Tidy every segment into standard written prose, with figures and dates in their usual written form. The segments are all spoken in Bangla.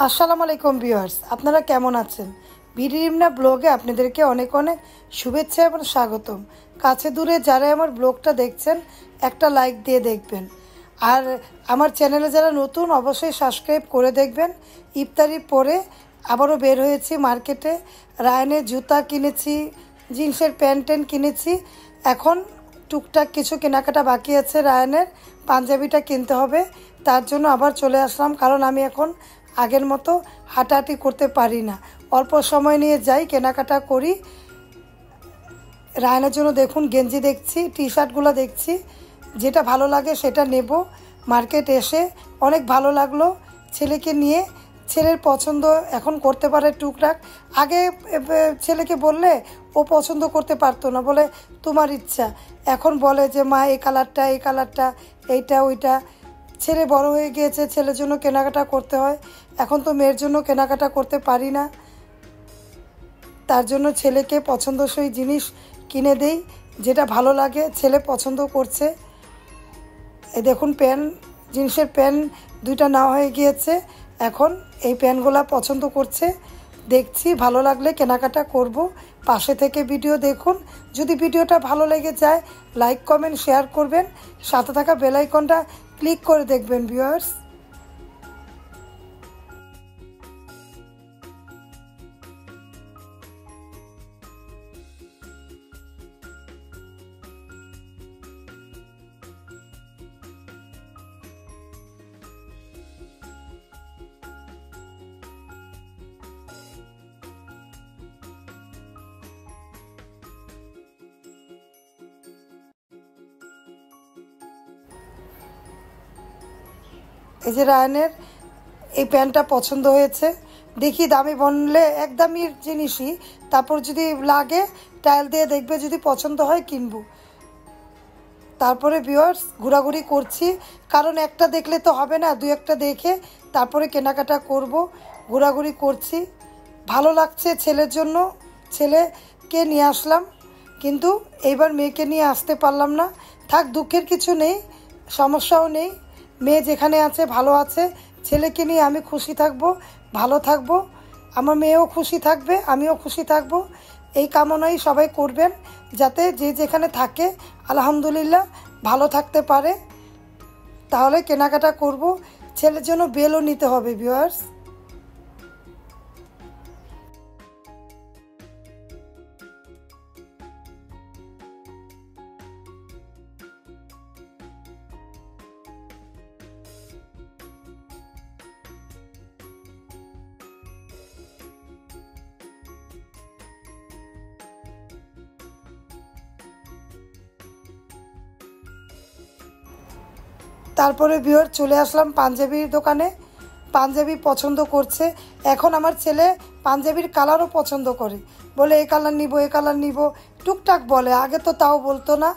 আসসালামু আলাইকুম ভিউয়ার্স, আপনারা কেমন আছেন? বিডিরিমনা ব্লগে আপনাদেরকে অনেক অনেক শুভেচ্ছা এবং স্বাগতম। কাছে দূরে যারা আমার ব্লগটা দেখছেন একটা লাইক দিয়ে দেখবেন, আর আমার চ্যানেলে যারা নতুন অবশ্যই সাবস্ক্রাইব করে দেখবেন। ইফতারি পরে আবারও বের হয়েছি মার্কেটে। রায়ানের জুতা কিনেছি, জিন্সের প্যান্ট কিনেছি। এখন টুকটাক কিছু কেনাকাটা বাকি আছে, রায়ানের পাঞ্জাবিটা কিনতে হবে, তার জন্য আবার চলে আসলাম। কারণ আমি এখন আগের মতো হাঁটাহাঁটি করতে পারি না, অল্প সময় নিয়ে যাই, কেনাকাটা করি। রায়নের জন্য দেখুন গেঞ্জি দেখছি, টি শার্টগুলো দেখছি, যেটা ভালো লাগে সেটা নেব। মার্কেট এসে অনেক ভালো লাগলো ছেলেকে নিয়ে। ছেলের পছন্দ এখন করতে পারে টুকটাক। আগে ছেলেকে বললে ও পছন্দ করতে পারতো না, বলে তোমার ইচ্ছা। এখন বলে যে মা এই কালারটা, এই কালারটা, এইটা ওইটা। ছেলে বড় হয়ে গিয়েছে, ছেলের জন্য কেনাকাটা করতে হয়। এখন তো মেয়ের জন্য কেনাকাটা করতে পারি না, তার জন্য ছেলেকে পছন্দসই জিনিস কিনে দেই, যেটা ভালো লাগে। ছেলে পছন্দ করছে। এই দেখুন প্যান্ট, জিন্সের প্যান্ট দুইটা নেওয়া হয়ে গিয়েছে। এখন এই প্যান্টগুলো পছন্দ করছে, দেখছি ভালো লাগলে কেনাকাটা করব। পাশে থেকে ভিডিও দেখুন। যদি ভিডিওটা ভালো লেগে যায় লাইক কমেন্ট শেয়ার করবেন, সাথে থাকা বেল আইকনটা ক্লিক করে দেখবেন ভিউয়ার্স। এই যে রায়ানের এই প্যান্টটা পছন্দ হয়েছে, দেখি দামি বললে একদমই জিনিসই, তারপর যদি লাগে ট্রায়াল দিয়ে দেখবে, যদি পছন্দ হয় কিনবো। তারপরে ভিউয়ার্স ঘোরাঘুরি করছি, কারণ একটা দেখলে তো হবে না, দুই একটা দেখে তারপরে কেনাকাটা করব। ঘোরাঘুরি করছি, ভালো লাগছে ছেলের জন্য। ছেলেকে নিয়ে আসলাম, কিন্তু এইবার মেয়েকে নিয়ে আসতে পারলাম না। থাক, দুঃখের কিছু নেই, সমস্যাও নেই। মেয়ে যেখানে আছে ভালো আছে, ছেলেকে নিয়ে আমি খুশি থাকব, ভালো থাকব। আমার মেয়েও খুশি থাকবে, আমিও খুশি থাকব। এই কামনাই সবাই করবেন, যাতে যে যেখানে থাকে আলহামদুলিল্লাহ ভালো থাকতে পারে। তাহলে কেনাকাটা করব। ছেলের জন্য বেলও নিতে হবে ভিউয়ার্স। তারপরে ভিউয়ার চলে আসলাম পাঞ্জাবির দোকানে। পাঞ্জাবি পছন্দ করছে। এখন আমার ছেলে পাঞ্জাবির কালারও পছন্দ করে, বলে এই কালার নিব, এই কালার নিব, টুকটাক বলে। আগে তো তাও বলতো না,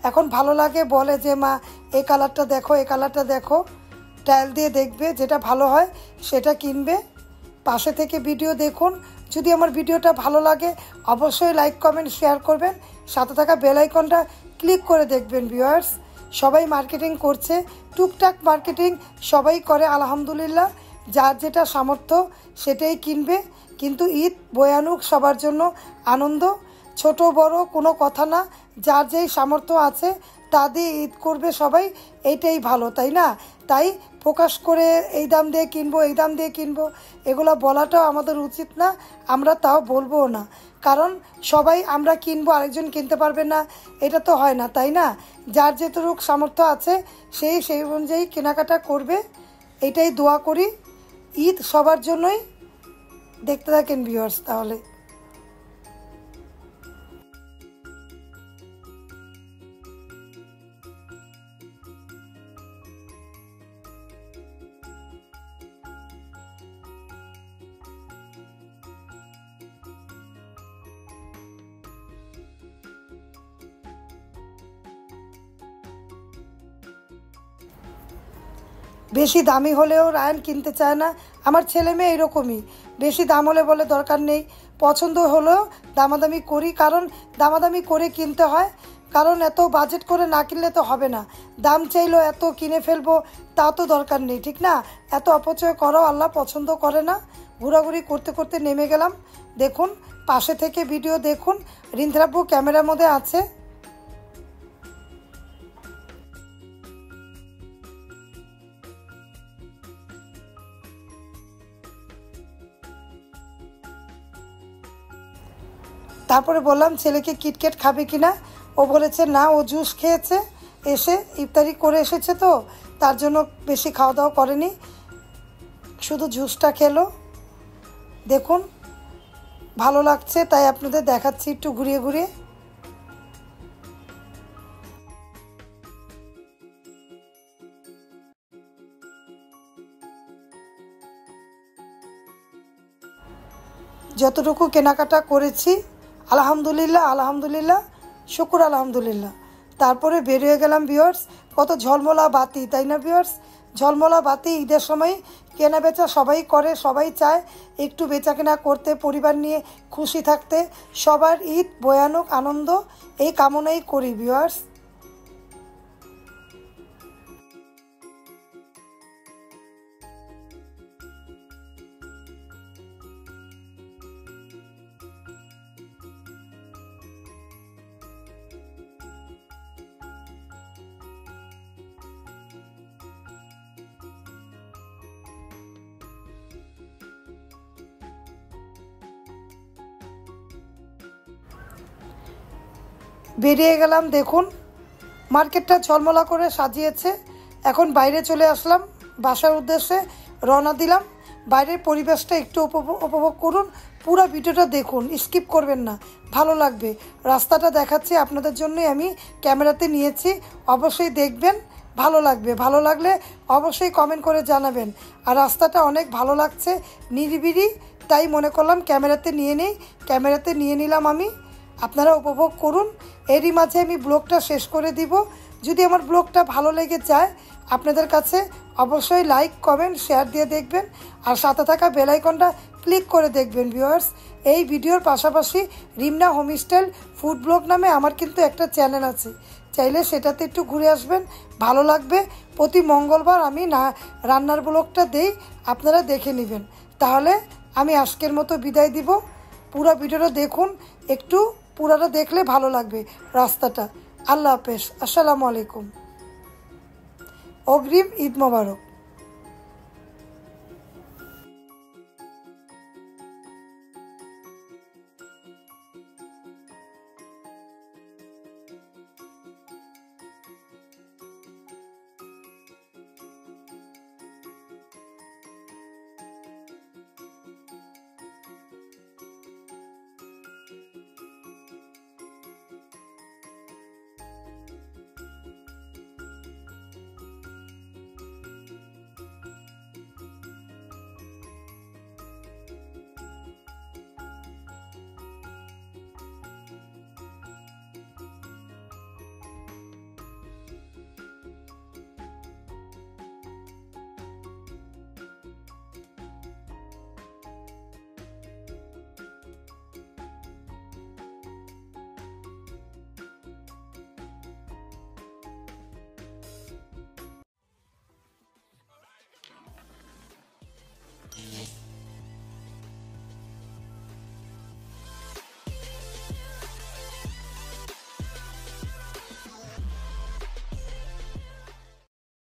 এখন ভালো লাগে, বলে যে মা এই কালারটা দেখো, এই কালারটা দেখো। ট্রায়াল দিয়ে দেখবে, যেটা ভালো হয় সেটা কিনবে। পাশে থেকে ভিডিও দেখুন। যদি আমার ভিডিওটা ভালো লাগে অবশ্যই লাইক কমেন্ট শেয়ার করবেন, সাথে থাকা বেল আইকনটা ক্লিক করে দেখবেন ভিউয়ার্স। সবাই মার্কেটিং করছে, টুকটাক মার্কেটিং সবাই করে আলহামদুলিল্লাহ। যার যেটা সামর্থ্য সেটাই কিনবে, কিন্তু ঈদ বয়ানুক সবার জন্য আনন্দ। ছোট বড় কোনো কথা না, যার যেই সামর্থ্য আছে তা দিয়ে ঈদ করবে সবাই, এইটাই ভালো, তাই না? তাই প্রকাশ করে এই দাম দিয়ে কিনবো, এই দাম দিয়ে কিনবো, এগুলো বলাটাও আমাদের উচিত না। আমরা তাও বলবোও না, কারণ সবাই আমরা কিনবো, আরেকজন কিনতে পারবে না, এটা তো হয় না, তাই না? যার যেটুকু সামর্থ্য আছে সেই অনুযায়ী কেনাকাটা করবে, এটাই দোয়া করি। ঈদ সবার জন্যই। দেখতে থাকেন ভিউয়ার্স তাহলে। বেশি দামি হলেও রায়ান কিনতে চায় না। আমার ছেলে মেয়ে এরকমই, বেশি দাম হলে বলে দরকার নেই, পছন্দ হলেও দামাদামি করি, কারণ দামাদামি করে কিনতে হয়। কারণ এত বাজেট করে না কিনলে তো হবে না। দাম চাইলো এত, কিনে ফেলবো, তা তো দরকার নেই, ঠিক না? এত অপচয় করাও আল্লাহ পছন্দ করে না। ঘোরাঘুরি করতে করতে নেমে গেলাম। দেখুন, পাশে থেকে ভিডিও দেখুন। রিন্দ্রাব্বু ক্যামেরার মধ্যে আছে। তারপরে বললাম ছেলেকে কিটক্যাট খাবে কিনা। ও বলেছে না, ও জুস খেয়েছে, এসে ইফতারি করে এসেছে, তো তার জন্য বেশি খাওয়া দাওয়া করেনি, শুধু জুসটা খেলো। দেখুন, ভালো লাগছে, তাই আপনাদের দেখাচ্ছি একটু ঘুরিয়ে ঘুরিয়ে। যতটুকু কেনাকাটা করেছি, আলহামদুলিল্লাহ আলহামদুলিল্লাহ, শুকুর আলহামদুলিল্লাহ। তারপরে বেরিয়ে গেলাম ভিউয়ার্স। কত ঝলমলা বাতি, তাই না ভিউয়ার্স? ঝলমলা বাতি ঈদের সময় কেনা বেচা সবাই করে, সবাই চায় একটু বেচা কেনা করতে, পরিবার নিয়ে খুশি থাকতে। সবার ঈদ ভয়ানক আনন্দ, এই কামনাই করি ভিউয়ার্স। বেরিয়ে গেলাম। দেখুন, মার্কেটটা ঝলমলা করে সাজিয়েছে। এখন বাইরে চলে আসলাম, বাসার উদ্দেশ্যে রওনা দিলাম। বাইরের পরিবেশটা একটু উপভোগ করুন। পুরো ভিডিওটা দেখুন, স্কিপ করবেন না, ভালো লাগবে। রাস্তাটা দেখাচ্ছি আপনাদের জন্যই আমি ক্যামেরাতে নিয়েছি, অবশ্যই দেখবেন, ভালো লাগবে। ভালো লাগলে অবশ্যই কমেন্ট করে জানাবেন। আর রাস্তাটা অনেক ভালো লাগছে, নিরিবিলি, তাই মনে করলাম ক্যামেরাতে নিয়ে নিলাম আমি। আপনারা উপভোগ করুন। এরই মাঝে আমি ব্লগটা শেষ করে দিব। যদি আমার ব্লগটা ভালো লেগে যায় আপনাদের কাছে, অবশ্যই লাইক কমেন্ট শেয়ার দিয়ে দেখবেন, আর সাথে থাকা বেল আইকনটা ক্লিক করে দেখবেন ভিউয়ার্স। এই ভিডিওর পাশাপাশি রিমনা হোমস্টাইল ফুড ব্লগ নামে আমার কিন্তু একটা চ্যানেল আছে, চাইলে সেটাতে একটু ঘুরে আসবেন, ভালো লাগবে। প্রতি মঙ্গলবার আমি রান্নার ব্লগটা দেই, আপনারা দেখে নেবেন। তাহলে আমি আজকের মতো বিদায় দিব। পুরো ভিডিওটা দেখুন, একটু পুরাটা দেখলে ভালো লাগবে রাস্তাটা। আল্লাহ হাফেজ, আসসালামু আলাইকুম, অগ্রিম ঈদ মোবারক।